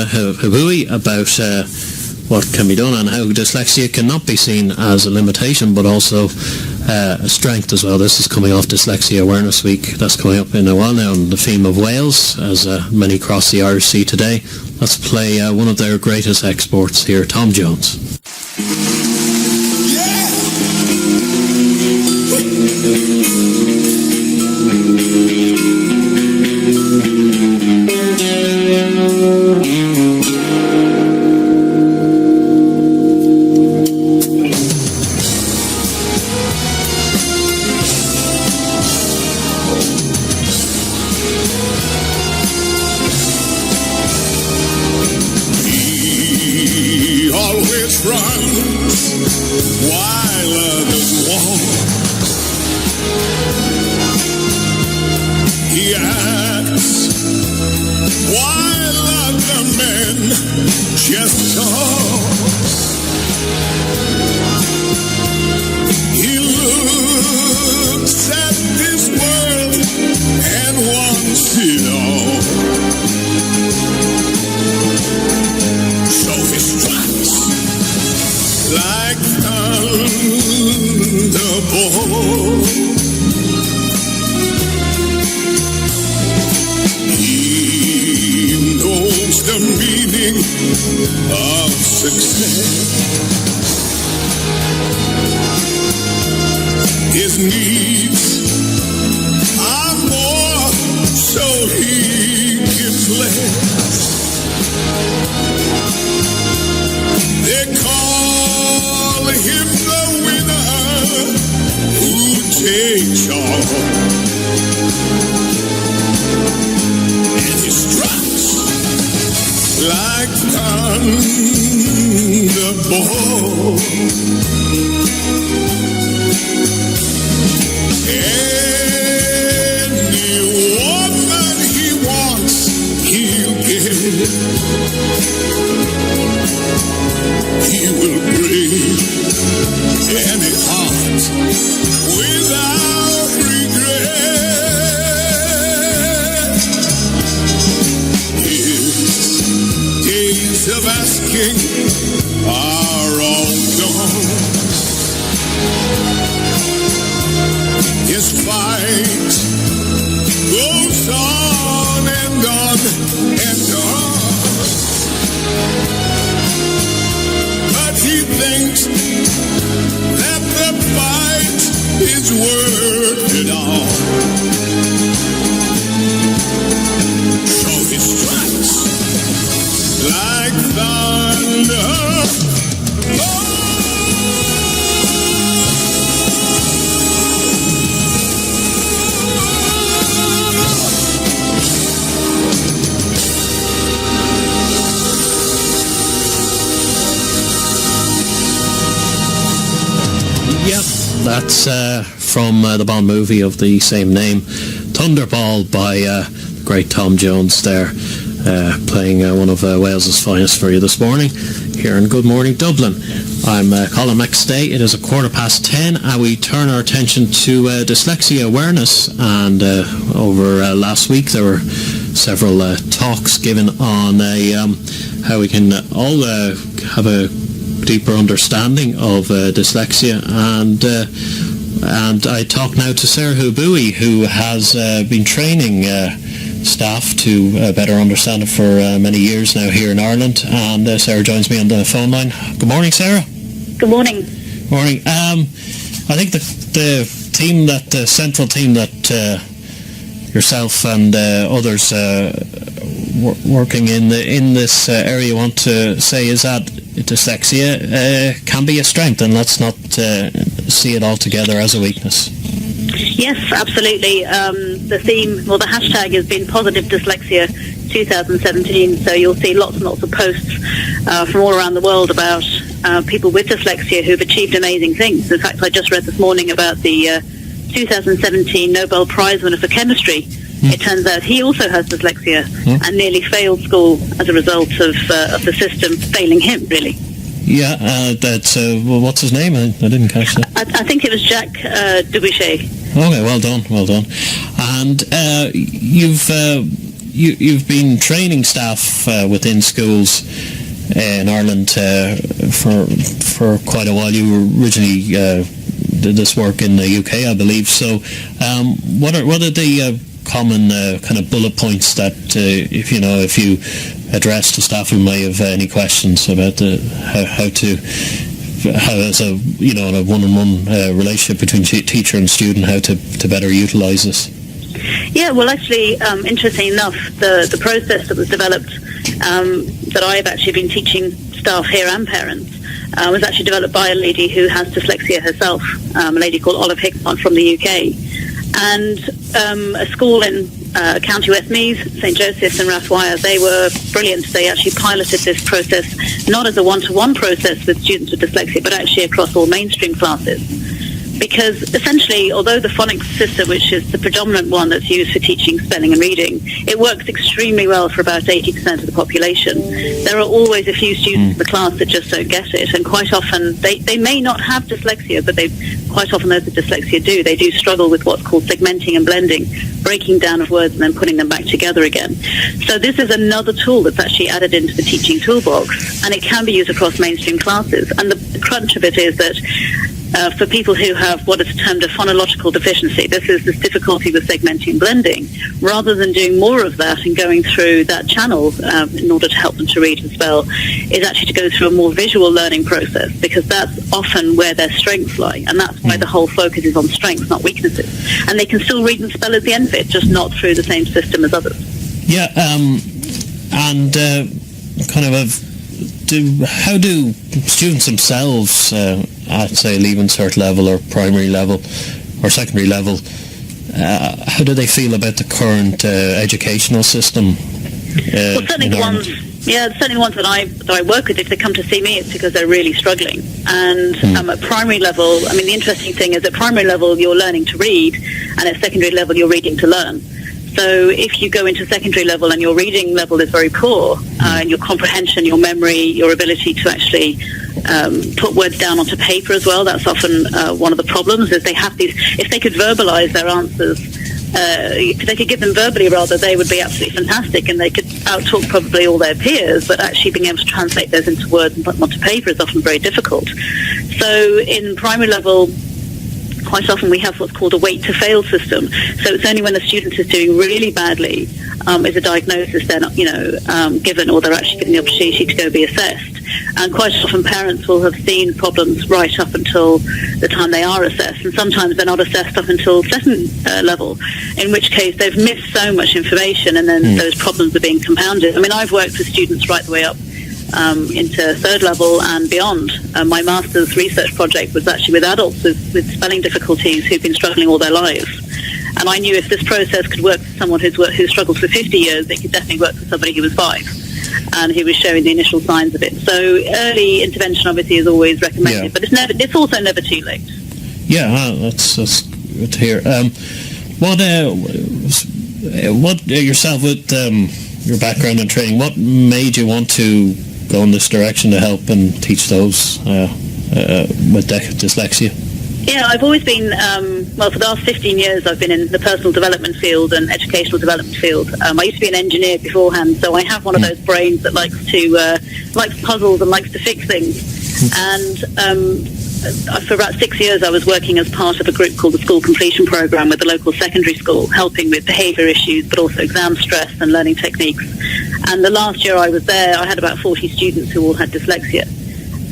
Habui about what can be done and how dyslexia cannot be seen as a limitation but also a strength as well. This is coming off Dyslexia Awareness Week. That's coming up in a while now on the theme of Wales, as many across the Irish Sea today. Let's play one of their greatest exports here, Tom Jones. That's from the Bond movie of the same name, Thunderball, by great Tom Jones there, playing one of Wales's finest for you this morning here in Good Morning Dublin. I'm Colin McStay. It is 10:15 and we turn our attention to dyslexia awareness, and over last week there were several talks given on how we can all have a deeper understanding of dyslexia, and I talk now to Sarah Habui, who has been training staff to better understand it for many years now here in Ireland, and Sarah joins me on the phone line. Good morning, Sarah. Good morning. Morning. I think the central theme that yourself and others working in this area want to say is that dyslexia can be a strength, and let's not see it altogether as a weakness. Yes, absolutely. The theme, the hashtag has been Positive Dyslexia 2017, so you'll see lots and lots of posts from all around the world about people with dyslexia who've achieved amazing things. In fact, I just read this morning about the 2017 Nobel Prize winner for chemistry. It turns out he also has dyslexia and nearly failed school as a result of the system failing him, really. Yeah, that's what's his name? I didn't catch that. I think it was Jacques Dubuchet. Okay, well done. And you've you've been training staff within schools in Ireland for quite a while. You were originally did this work in the UK, I believe. So, what are the common kind of bullet points that if you address to staff who may have any questions about how as a in a one-on-one relationship between teacher and student, how to better utilise this? Yeah, well, actually, interesting enough, the process that was developed that I've actually been teaching staff here and parents was actually developed by a lady who has dyslexia herself, a lady called Olive Hickmott from the UK. And a school in County Westmeath, St Joseph's and Rathwire, they were brilliant. They actually piloted this process not as a one-to-one process with students with dyslexia, but actually across all mainstream classes. Because essentially, although the phonics system, which is the predominant one that's used for teaching spelling and reading, it works extremely well for about 80% of the population. There are always a few students in the class that just don't get it, and quite often they may not have dyslexia, but quite often those with dyslexia do. They do struggle with what's called segmenting and blending, breaking down of words and then putting them back together again. So this is another tool that's actually added into the teaching toolbox, and it can be used across mainstream classes. And the crunch of it is that for people who have what is termed a phonological deficiency, this is this difficulty with segmenting and blending, rather than doing more of that and going through that channel in order to help them to read and spell, is actually to go through a more visual learning process, because that's often where their strengths lie, and that's why the whole focus is on strengths, not weaknesses. And they can still read and spell at the end of it, just not through the same system as others. Yeah, and kind of how do students themselves at, say, Leaving Cert level or primary level or secondary level, how do they feel about the current educational system? Well, certainly the ones, certainly the ones that I work with, if they come to see me, it's because they're really struggling. And at primary level, I mean, the interesting thing is at primary level you're learning to read, and at secondary level you're reading to learn. So if you go into secondary level and your reading level is very poor, and your comprehension, your memory, your ability to actually put words down onto paper as well, that's often one of the problems, is they have these, if they could verbalise their answers, if they could give them verbally rather, they would be absolutely fantastic, and they could out-talk probably all their peers, but actually being able to translate those into words and put them onto paper is often very difficult. So in primary level, quite often we have what's called a wait to fail system. So it's only when a student is doing really badly is a diagnosis then given, or they're actually given the opportunity to go be assessed. And quite often parents will have seen problems right up until the time they are assessed, and sometimes they're not assessed up until second level, in which case they've missed so much information, and then those problems are being compounded. I mean, I've worked with students right the way up into third level and beyond. My master's research project was actually with adults with spelling difficulties who've been struggling all their lives. And I knew if this process could work for someone who struggled for 50 years, it could definitely work for somebody who was 5 and who was showing the initial signs of it. So early intervention obviously is always recommended, but it's also never too late. Yeah, that's good to hear. What yourself with your background and training, what made you want to go in this direction to help and teach those with dyslexia? Yeah, I've always been, for the last 15 years I've been in the personal development field and educational development field. I used to be an engineer beforehand, so I have one of those brains that likes puzzles and likes to fix things. And for about 6 years I was working as part of a group called the School Completion Programme with the local secondary school, helping with behaviour issues but also exam stress and learning techniques. And the last year I was there, I had about 40 students who all had dyslexia.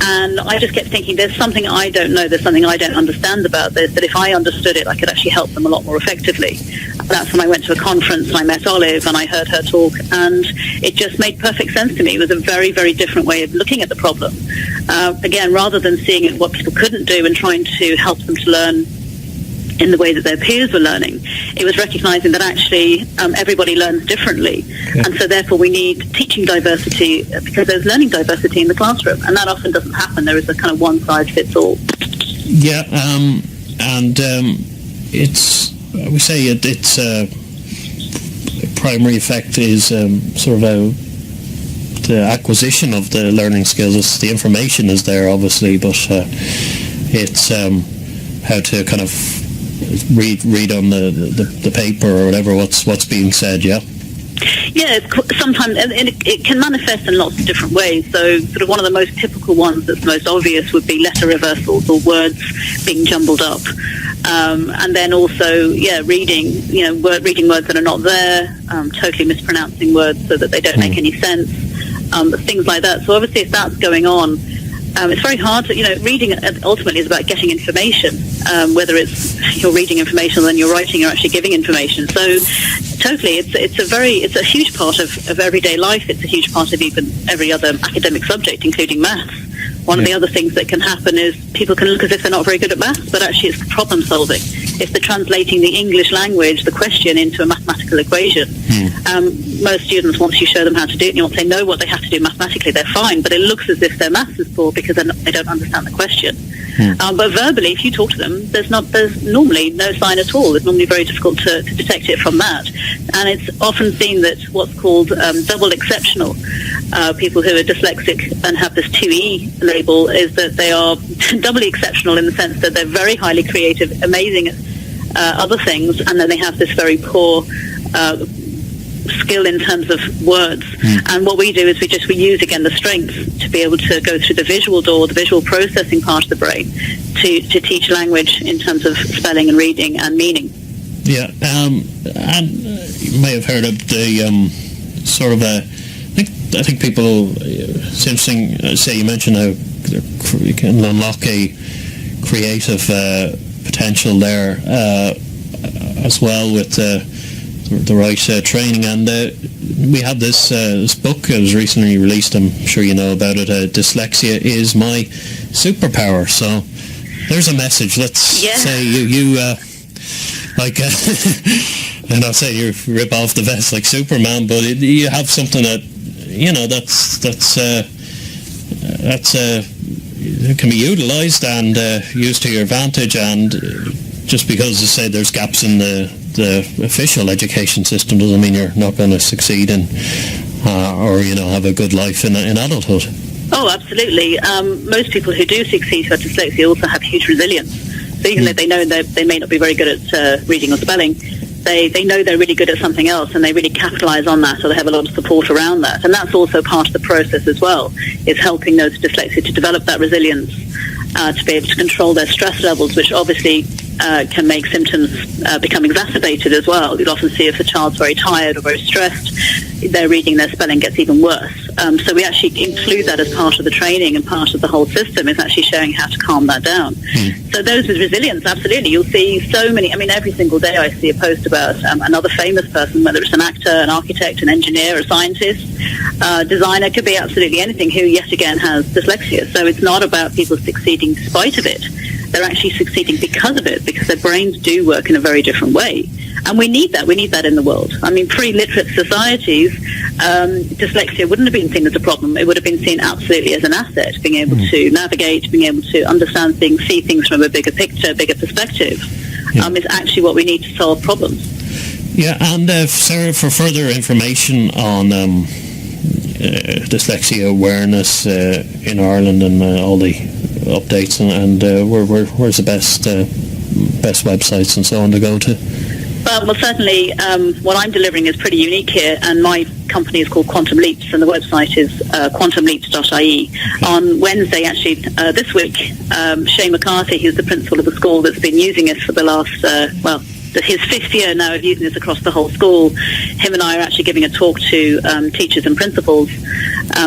And I just kept thinking, there's something I don't know, there's something I don't understand about this, that if I understood it, I could actually help them a lot more effectively. And that's when I went to a conference and I met Olive and I heard her talk, and it just made perfect sense to me. It was a very, very different way of looking at the problem. Again, rather than seeing it what people couldn't do and trying to help them to learn in the way that their peers were learning, it was recognising that actually everybody learns differently, and so therefore we need teaching diversity, because there's learning diversity in the classroom, and that often doesn't happen. There is a kind of one-size-fits-all. Yeah, and it's, we say it's primary effect is sort of the acquisition of the learning skills. The information is there, obviously, but it's how to kind of read on the paper or whatever what's being said. Yeah. Yeah, sometimes, and it can manifest in lots of different ways. So sort of one of the most typical ones that's most obvious would be letter reversals or words being jumbled up. And then also, reading words that are not there, totally mispronouncing words so that they don't make any sense, things like that. So obviously if that's going on, it's very hard to, reading ultimately is about getting information, whether it's you're reading information or then you're writing, you're actually giving information. So totally, it's a huge part of everyday life. It's a huge part of even every other academic subject, including maths. One of the other things that can happen is people can look as if they're not very good at maths, but actually it's problem solving. If they're translating the English language, the question, into a mathematical equation, most students, once you show them how to do it, once they know what they have to do mathematically, they're fine, but it looks as if their maths is poor because they don't understand the question. But verbally, if you talk to them, there's normally no sign at all. It's normally very difficult to detect it from that. And it's often seen that what's called double exceptional, people who are dyslexic and have this 2E label, is that they are doubly exceptional in the sense that they're very highly creative, amazing at other things, and then they have this very poor skill in terms of words. And what we do is we use again the strengths to be able to go through the visual door, the visual processing part of the brain, to teach language in terms of spelling and reading and meaning. Yeah, and you may have heard of the sort of I think people, it's interesting, say you mentioned how you can unlock a creative potential there as well with the right training. And we have this book that was recently released. I'm sure you know about it. Dyslexia is my superpower. So there's a message. Let's say you like, and I'll say you rip off the vest like Superman, but you have something that it can be utilised and used to your advantage. And just because, as I say, there's gaps in the official education system doesn't mean you're not going to succeed in or have a good life in adulthood. Oh, absolutely. Most people who do succeed who have dyslexia also have huge resilience. So even though they know that they may not be very good at reading or spelling, they know they're really good at something else, and they really capitalise on that, or they have a lot of support around that. And that's also part of the process as well, is helping those with dyslexia to develop that resilience, to be able to control their stress levels, which obviously can make symptoms become exacerbated as well. You'll often see if a child's very tired or very stressed, their reading, their spelling gets even worse. So we actually include that as part of the training, and part of the whole system is actually showing how to calm that down. So those with resilience, absolutely. You'll see so many, every single day I see a post about another famous person, whether it's an actor, an architect, an engineer, a scientist, designer, could be absolutely anything, who yet again has dyslexia. So it's not about people succeeding despite of it. They're actually succeeding because of it, because their brains do work in a very different way. And we need that. We need that in the world. Pre-literate societies, dyslexia wouldn't have been seen as a problem. It would have been seen absolutely as an asset, being able to navigate, being able to understand things, see things from a bigger picture, bigger perspective, is actually what we need to solve problems. Yeah, and Sarah, for further information on dyslexia awareness in Ireland and all the updates and where's the best websites and so on to go to? Well, certainly what I'm delivering is pretty unique here, and my company is called Quantum Leaps, and the website is quantumleaps.ie. On Wednesday, actually, this week, Shane McCarthy, who's the principal of the school that's been using it for the last, his fifth year now of using this across the whole school, him and I are actually giving a talk to teachers and principals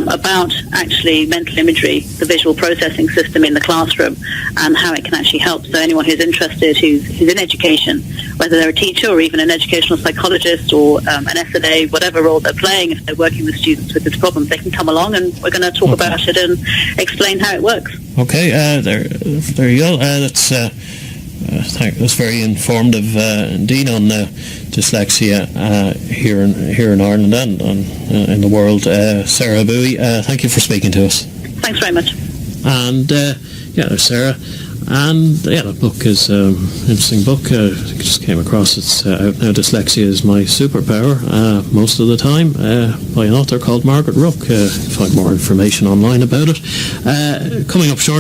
about actually mental imagery, the visual processing system in the classroom, and how it can actually help. So anyone who's interested, who's in education, whether they're a teacher or even an educational psychologist or an SNA, whatever role they're playing, if they're working with students with this problem, they can come along and we're going to talk about it and explain how it works. Okay, there you go. That's very informative indeed on dyslexia here in Ireland and in the world. Sarah Bowie, thank you for speaking to us. Thanks very much. And there's Sarah. And the book is an interesting book. I just came across it's out now. Dyslexia is my superpower. Most of the time, by an author called Margaret Rook. Find more information online about it. Coming up short.